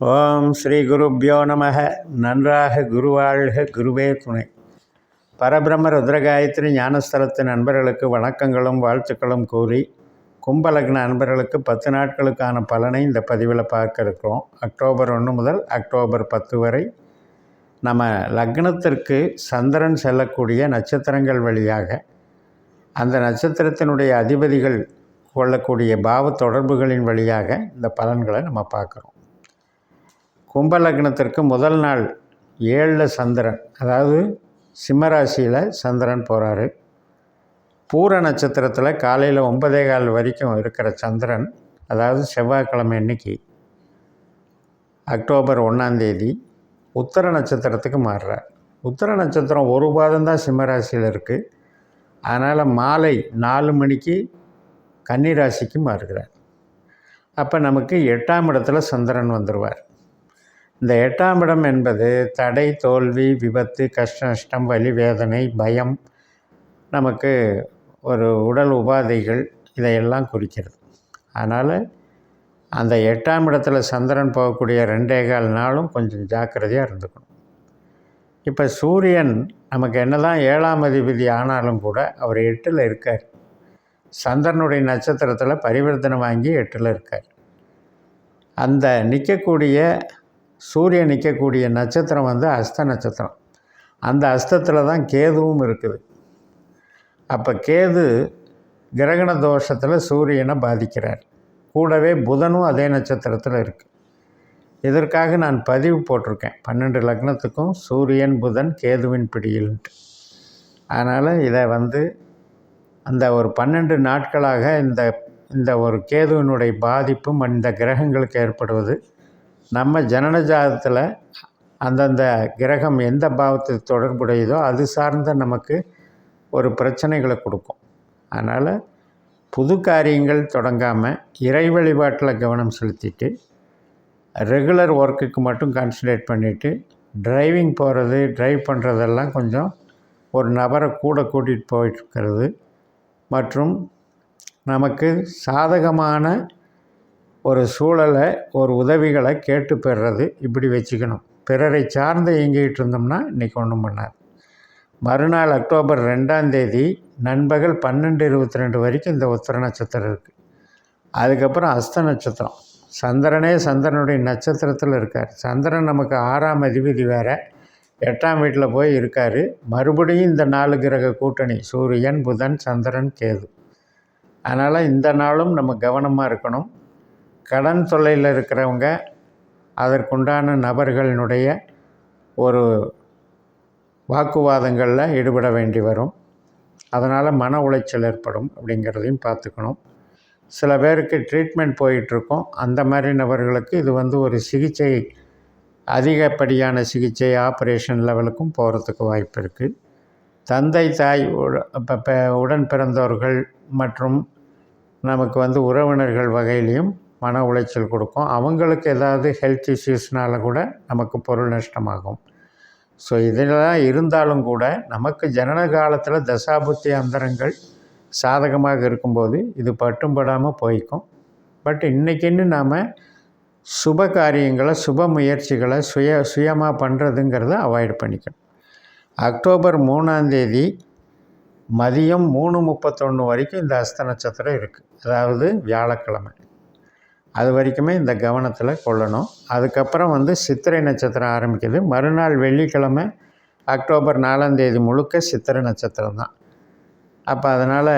ஓம் ஸ்ரீ குருப்யோ நமக. நன்றாக குருவாழ்க, குருவே துணை. பரபிரம்ம ருத்ரகாயத்ரி ஞானஸ்தலத்து நண்பர்களுக்கு வணக்கங்களும் வாழ்த்துக்களும் கூறி, கும்பலக்ன நண்பர்களுக்கு 10 நாட்களுக்கான பலனை இந்த பதிவில் பார்க்க இருக்கிறோம். அக்டோபர் 1 முதல் அக்டோபர் 10 வரை நம்ம லக்னத்திற்கு சந்திரன் செல்லக்கூடிய நட்சத்திரங்கள் வழியாக அந்த நட்சத்திரத்தினுடைய அதிபதிகள் கொள்ளக்கூடிய பாவ தொடர்புகளின் வழியாக இந்த பலன்களை நம்ம பார்க்குறோம். கும்பலக்னத்திற்கு முதல் நாள் 7 சந்திரன், அதாவது சிம்மராசியில் சந்திரன் போகிறாரு. பூர நட்சத்திரத்தில் காலையில் 9:15 வரைக்கும் இருக்கிற சந்திரன், அதாவது செவ்வாய்க்கிழமை அன்னைக்கு அக்டோபர் 1 உத்தர நட்சத்திரத்துக்கு மாறுறார். உத்தர நட்சத்திரம் ஒரு பாதம்தான் சிம்மராசியில் இருக்குது. அதனால் மாலை 4 மணிக்கு கன்னிராசிக்கு மாறுகிறார். அப்போ நமக்கு 8ஆம் இடத்துல சந்திரன் வந்துடுவார். இந்த 8ஆம் இடம் என்பது தடை, தோல்வி, விபத்து, கஷ்ட நஷ்டம், வலி, வேதனை, பயம், நமக்கு ஒரு உடல் உபாதைகள் இதையெல்லாம் குறிக்கிறது. அதனால் அந்த 8ஆம் இடத்துல சந்திரன் போகக்கூடிய 2.25 நாளும் கொஞ்சம் ஜாக்கிரதையாக இருந்துக்கணும். இப்போ சூரியன் நமக்கு என்ன தான் 7ஆம் அதிபதி ஆனாலும் கூட அவர் 8ல் இருக்கார். சந்திரனுடைய நட்சத்திரத்தில் பரிவர்த்தனை வாங்கி 8ல் இருக்கார். அந்த சூரியன் நிற்கக்கூடிய நட்சத்திரம் அஸ்த நட்சத்திரம். அந்த அஸ்தத்தில் தான் கேதுவும் இருக்குது. அப்போ கேது கிரகண தோஷத்தில் சூரியனை பாதிக்கிறார். கூடவே புதனும் அதே நட்சத்திரத்தில் இருக்குது. இதற்காக நான் பதிவு போட்டிருக்கேன், 12 லக்னத்துக்கும் சூரியன் புதன் கேதுவின் பிடியில்ன்ட்டு. அதனால் இதை அந்த ஒரு 12 நாட்களாக இந்த ஒரு கேதுவினுடைய பாதிப்பும் இந்த கிரகங்களுக்கு ஏற்படுவது நம்ம ஜனனஜாதத்தில் அந்தந்த கிரகம் எந்த பாவத்துக்கு தொடர்புடையதோ அது சார்ந்த நமக்கு ஒரு பிரச்சனைகளை கொடுக்கும். அதனால் புது காரியங்கள் தொடங்காமல் இறை வழிபாட்டில் கவனம் செலுத்திட்டு ரெகுலர் ஒர்க்குக்கு மட்டும் கான்சன்ட்ரேட் பண்ணிவிட்டு ட்ரைவ் பண்ணுறதெல்லாம் கொஞ்சம் ஒரு நபரை கூட கூட்டிகிட்டு போயிட்டுருக்கிறது மற்றும் நமக்கு சாதகமான ஒரு சூழலை, ஒரு உதவிகளை கேட்டு பெறுறது, இப்படி வச்சுக்கணும். பிறரை சார்ந்து இயங்கிட்டு இருந்தோம்னா இன்றைக்கி ஒன்றும் பண்ணாது. மறுநாள் அக்டோபர் 2 நண்பகல் 12:22 வரைக்கும் இந்த உத்திர நட்சத்திரம் இருக்குது. அதுக்கப்புறம் அஸ்த நட்சத்திரம். சந்திரனுடைய நட்சத்திரத்தில் இருக்கார். சந்திரன் நமக்கு 6ஆம் அதிபதி வேறு, 8ஆம் வீட்டில் போய் இருக்கார். மறுபடியும் இந்த 4 கிரக கூட்டணி, சூரியன், புதன், சந்திரன், கேது. அதனால் இந்த நாளும் நம்ம கவனமாக இருக்கணும். கடன் தொல்லையில் இருக்கிறவங்க அதற்குண்டான நபர்களினுடைய ஒரு வாக்குவாதங்களில் ஈடுபட வேண்டி வரும். அதனால் மன உளைச்சல் ஏற்படும் அப்படிங்கிறதையும் பார்த்துக்கணும். சில பேருக்கு ட்ரீட்மெண்ட் போயிட்டுருக்கோம். அந்த மாதிரி நபர்களுக்கு இது ஒரு சிகிச்சை, அதிகப்படியான சிகிச்சை, ஆப்ரேஷன் லெவலுக்கும் போகிறதுக்கு வாய்ப்பு இருக்குது. தந்தை, தாய், உடன் பிறந்தவர்கள் மற்றும் நமக்கு உறவினர்கள் வகையிலையும் மன உளைச்சல் கொடுக்கும். அவங்களுக்கு ஏதாவது ஹெல்த் இஷ்யூஸ்னால் கூட நமக்கு பொருள் நஷ்டமாகும். ஸோ இதெல்லாம் இருந்தாலும் கூட நமக்கு ஜனன காலத்தில் தசாபுத்தி அந்தரங்கள் சாதகமாக இருக்கும்போது இது பட்டும்படாமல் போய்க்கும். பட் இன்றைக்கின்னு நாம் சுப காரியங்களை, சுப முயற்சிகளை சுயமாக பண்ணுறதுங்கிறத அவாய்ட் பண்ணிக்கணும். அக்டோபர் 3 மதியம் 3:31 வரைக்கும் இந்த அஸ்த நட்சத்திரம் இருக்குது. அதாவது வியாழக்கிழமை. அது வரைக்குமே இந்த கவனத்தில் கொள்ளணும். அதுக்கப்புறம் சித்திரை நட்சத்திரம் ஆரம்பிக்குது. மறுநாள் வெள்ளிக்கிழமை அக்டோபர் 4 முழுக்க சித்திரை நட்சத்திரம் தான். அப்போ அதனால்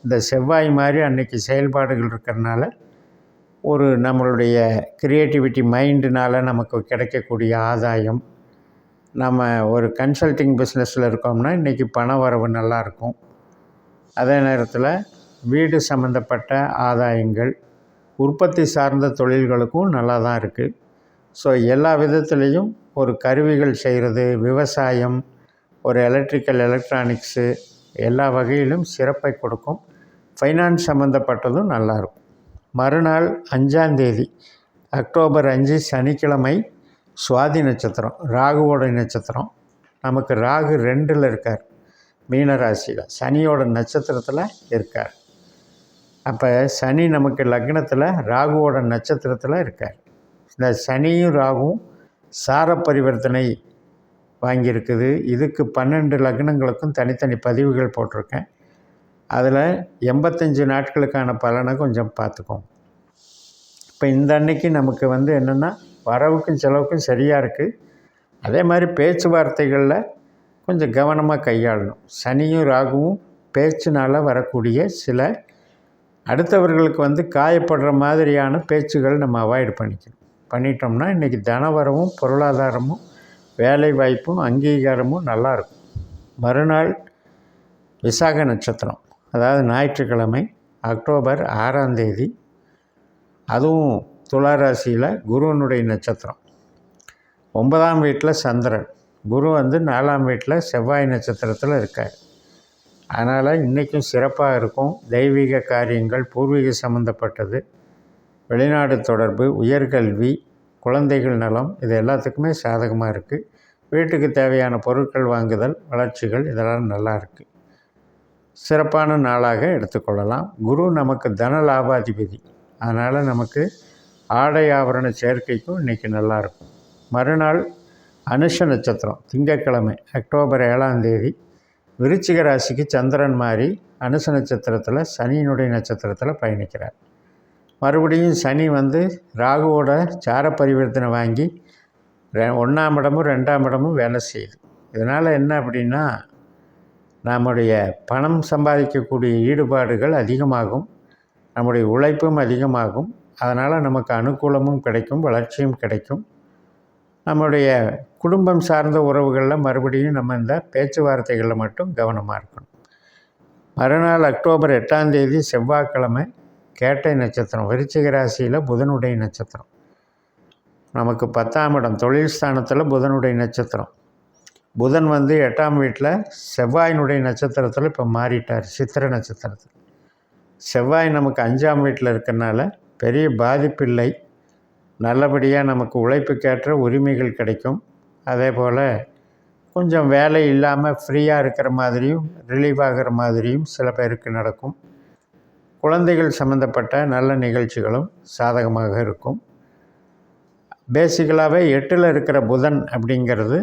இந்த செவ்வாய் மாதிரி அன்றைக்கி செயல்பாடுகள் இருக்கிறனால ஒரு நம்மளுடைய க்ரியேட்டிவிட்டி மைண்டினால் நமக்கு கிடைக்கக்கூடிய ஆதாயம், நம்ம ஒரு கன்சல்டிங் பிஸ்னஸில் இருக்கோம்னா இன்றைக்கி பண வரவு நல்லாயிருக்கும். அதே நேரத்தில் வீடு சம்மந்தப்பட்ட ஆதாயங்கள், உற்பத்தி சார்ந்த தொழில்களுக்கும் நல்லா தான் இருக்குது. ஸோ எல்லா விதத்துலேயும் ஒரு கருவிகள் செய்கிறது, விவசாயம், ஒரு எலக்ட்ரானிக்ஸு எல்லா வகையிலும் சிறப்பை கொடுக்கும். ஃபைனான்ஸ் சம்மந்தப்பட்டதும் நல்லாயிருக்கும். மறுநாள் 5 அக்டோபர் 5 சனிக்கிழமை சுவாதி நட்சத்திரம், ராகுவோட நட்சத்திரம். நமக்கு ராகு 2ல் இருக்கார், மீனராசியில் சனியோட நட்சத்திரத்தில் இருக்கார். அப்போ சனி நமக்கு லக்னத்தில் ராகுவோட நட்சத்திரத்தில் இருக்கார். இந்த சனியும் ராகுவும் சார பரிவர்த்தனை வாங்கியிருக்குது. இதுக்கு 12 லக்னங்களுக்கும் தனித்தனி பதிவுகள் போட்டிருக்கேன். அதில் 85 நாட்களுக்கான பலனை கொஞ்சம் பார்த்துக்கோங்க. இப்போ இந்த அன்னைக்கு நமக்கு என்னென்னா வரவுக்கும் செலவுக்கும் சரியாக இருக்குது. அதே மாதிரி பேச்சுவார்த்தைகளில் கொஞ்சம் கவனமாக கையாளணும். சனியும் ராகுவும் பேச்சினால் வரக்கூடிய சில அடுத்தவர்களுக்கு காயப்படுற மாதிரியான பேச்சுகள் நம்ம அவாய்டு பண்ணிட்டோம்னா இன்றைக்கி தனவரவும் பொருளாதாரமும் வேலை வாய்ப்பும் அங்கீகாரமும் நல்லாயிருக்கும். மறுநாள் விசாக நட்சத்திரம், அதாவது ஞாயிற்றுக்கிழமை அக்டோபர் 6ஆம் தேதி. அதுவும் துளாராசியில் குருவனுடைய நட்சத்திரம். 9ஆம் வீட்டில் சந்திரன், குரு 4ஆம் வீட்டில் செவ்வாய் நட்சத்திரத்தில் இருக்கார். அதனால் இன்றைக்கும் சிறப்பாக இருக்கும். தெய்வீக காரியங்கள், பூர்வீக சம்மந்தப்பட்டது, வெளிநாடு தொடர்பு, உயர்கல்வி, குழந்தைகள் நலம், இது எல்லாத்துக்குமே சாதகமாக இருக்குது. வீட்டுக்கு தேவையான பொருட்கள் வாங்குதல், வளர்ச்சிகள், இதெல்லாம் நல்லா இருக்குது. சிறப்பான நாளாக எடுத்துக்கொள்ளலாம். குரு நமக்கு தன லாபாதிபதி. அதனால் நமக்கு ஆடை ஆபரண சேர்க்கைக்கும் இன்றைக்கி நல்லாயிருக்கும். மறுநாள் அனுஷ நட்சத்திரம், திங்கட்கிழமை அக்டோபர் 7ஆம் தேதி. விருச்சிக ராசிக்கு சந்திரன் மாறி அனுச நட்சத்திரத்தில் சனியினுடைய நட்சத்திரத்தில் பயணிக்கிறார். மறுபடியும் சனி ராகுவோட சார பரிவர்த்தனை வாங்கி 1ஆம் இடமும் 2ஆம் இடமும் வேலை செய்யுது. இதனால் என்ன அப்படின்னா நம்முடைய பணம் சம்பாதிக்கக்கூடிய ஈடுபாடுகள் அதிகமாகும், நம்முடைய உழைப்பும் அதிகமாகும். அதனால் நமக்கு அனுகூலமும் கிடைக்கும், வளர்ச்சியும் கிடைக்கும். நம்முடைய குடும்பம் சார்ந்த உறவுகளில் மறுபடியும் நம்ம இந்த பேச்சுவார்த்தைகளில் மட்டும் கவனமாக இருக்கணும். மறுநாள் அக்டோபர் 8ஆம் தேதி செவ்வாய்க்கிழமை கேட்டை நட்சத்திரம், விருச்சிக ராசியில் புதனுடைய நட்சத்திரம். நமக்கு 10ஆம் இடம் தொழில் ஸ்தானத்தில் புதனுடைய நட்சத்திரம். புதன் 8ஆம் வீட்டில் செவ்வாயினுடைய நட்சத்திரத்தில் இப்போ மாறிட்டார், சித்திரை நட்சத்திரத்தில். செவ்வாய் நமக்கு 5ஆம் வீட்டில் இருக்கிறனால பெரிய பாதிப்பில்லை. நல்லபடியாக நமக்கு உழைப்புக்கேற்ற உரிமைகள் கிடைக்கும். அதே போல் கொஞ்சம் வேலை இல்லாமல் ஃப்ரீயாக இருக்கிற மாதிரியும் ரிலீவ் ஆகிற மாதிரியும் சில பேருக்கு நடக்கும். குழந்தைகள் சம்மந்தப்பட்ட நல்ல நிகழ்ச்சிகளும் சாதகமாக இருக்கும். பேசிக்கலாகவே 8இல் இருக்கிற புதன் அப்படிங்கிறது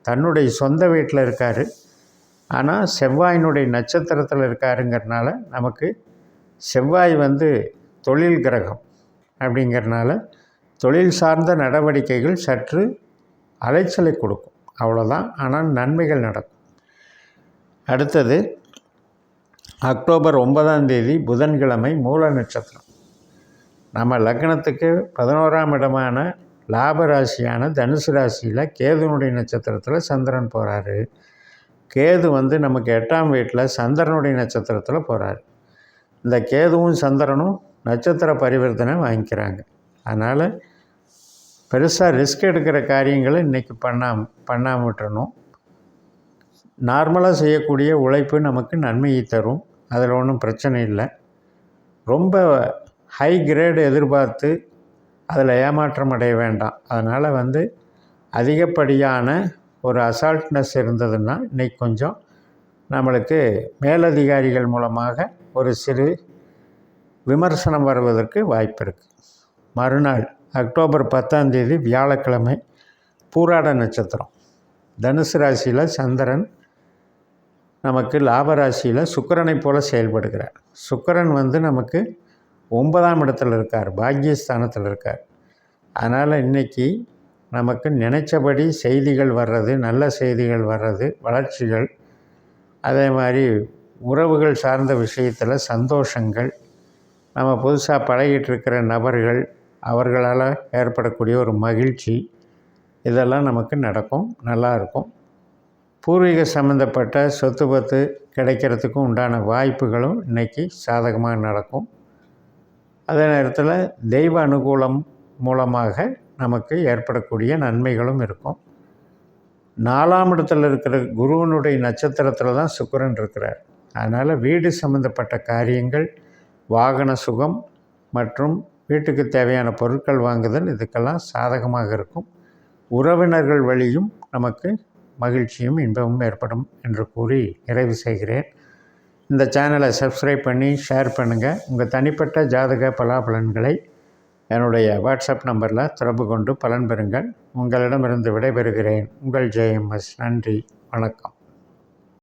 தன்னுடைய சொந்த வீட்டில் இருக்கார். ஆனால் செவ்வாயினுடைய நட்சத்திரத்தில் இருக்காருங்கிறனால நமக்கு செவ்வாய் தொழில் கிரகம் அப்படிங்கிறனால தொழில் சார்ந்த நடவடிக்கைகள் சற்று அலைச்சலை கொடுக்கும், அவ்வளோதான். ஆனால் நன்மைகள் நடக்கும். அடுத்தது அக்டோபர் 9ஆம் தேதி புதன்கிழமை மூல நட்சத்திரம். நம்ம லக்னத்துக்கு 11ஆம் இடமான லாபராசியான தனுசு ராசியில் கேதுனுடைய நட்சத்திரத்தில் சந்திரன் போகிறாரு. கேது நமக்கு 8ஆம் வீட்டில் சந்திரனுடைய நட்சத்திரத்தில் போகிறாரு. இந்த கேதுவும் சந்திரனும் நட்சத்திர பரிவர்த்தனை வாங்கிக்கிறாங்க. அதனால் பெருசாக ரிஸ்க் எடுக்கிற காரியங்களை இன்றைக்கி பண்ணாமல் விட்டுறணும். நார்மலாக செய்யக்கூடிய உழைப்பு நமக்கு நன்மையை தரும், அதில் ஒன்றும் பிரச்சனை இல்லை. ரொம்ப ஹை கிரேடு எதிர்பார்த்து அதில் ஏமாற்றம் அடைய வேண்டாம். அதனால் அதிகப்படியான ஒரு அசால்ட்னஸ் இருந்ததுன்னா இன்றைக்கி கொஞ்சம் நம்மளுக்கு மேலதிகாரிகள் மூலமாக ஒரு சிறு விமர்சனம் வருவதற்கு வாய்ப்பு இருக்குது. மறுநாள் அக்டோபர் 10ஆம் தேதி வியாழக்கிழமை பூராட நட்சத்திரம். தனுசு ராசியில் சந்திரன் நமக்கு லாபராசியில் சுக்கிரனை போல் செயல்படுகிறார். சுக்கிரன் நமக்கு 9ஆம் இடத்துல இருக்கார், பாக்கியஸ்தானத்தில் இருக்கார். அதனால் இன்றைக்கி நமக்கு நினைச்சபடி செய்திகள் வர்றது, நல்ல செய்திகள் வர்றது, வளர்ச்சிகள், அதே மாதிரி உறவுகள் சார்ந்த விஷயத்தில் சந்தோஷங்கள், நம்ம புதுசாக பழகிட்டு இருக்கிற நபர்கள் அவர்களால் ஏற்படக்கூடிய ஒரு மகிழ்ச்சி, இதெல்லாம் நமக்கு நடக்கும், நல்லாயிருக்கும். பூர்வீக சம்மந்தப்பட்ட சொத்து பத்து கிடைக்கிறதுக்கும் உண்டான வாய்ப்புகளும் இன்றைக்கி சாதகமாக நடக்கும். அதே நேரத்தில் தெய்வ அனுகூலம் மூலமாக நமக்கு ஏற்படக்கூடிய நன்மைகளும் இருக்கும். 4ஆம் இடத்துல இருக்கிற குருவனுடைய நட்சத்திரத்தில் தான் சுக்கிரன் இருக்கிறார். அதனால் வீடு சம்மந்தப்பட்ட காரியங்கள், வாகன சுகம் மற்றும் வீட்டுக்கு தேவையான பொருட்கள் வாங்குதல், இதுக்கெல்லாம் சாதகமாக இருக்கும். உறவினர்கள் வழியும் நமக்கு மகிழ்ச்சியும் இன்பமும் ஏற்படும் என்று கூறி நிறைவு செய்கிறேன். இந்த சேனலை சப்ஸ்கிரைப் பண்ணி ஷேர் பண்ணுங்கள். உங்கள் தனிப்பட்ட ஜாதக பலாபலன்களை என்னுடைய வாட்ஸ்அப் நம்பரில் தொடர்பு கொண்டு பலன் பெறுங்கள். உங்களிடமிருந்து விடைபெறுகிறேன். உங்கள் ஜேஎம்எஸ். நன்றி, வணக்கம்.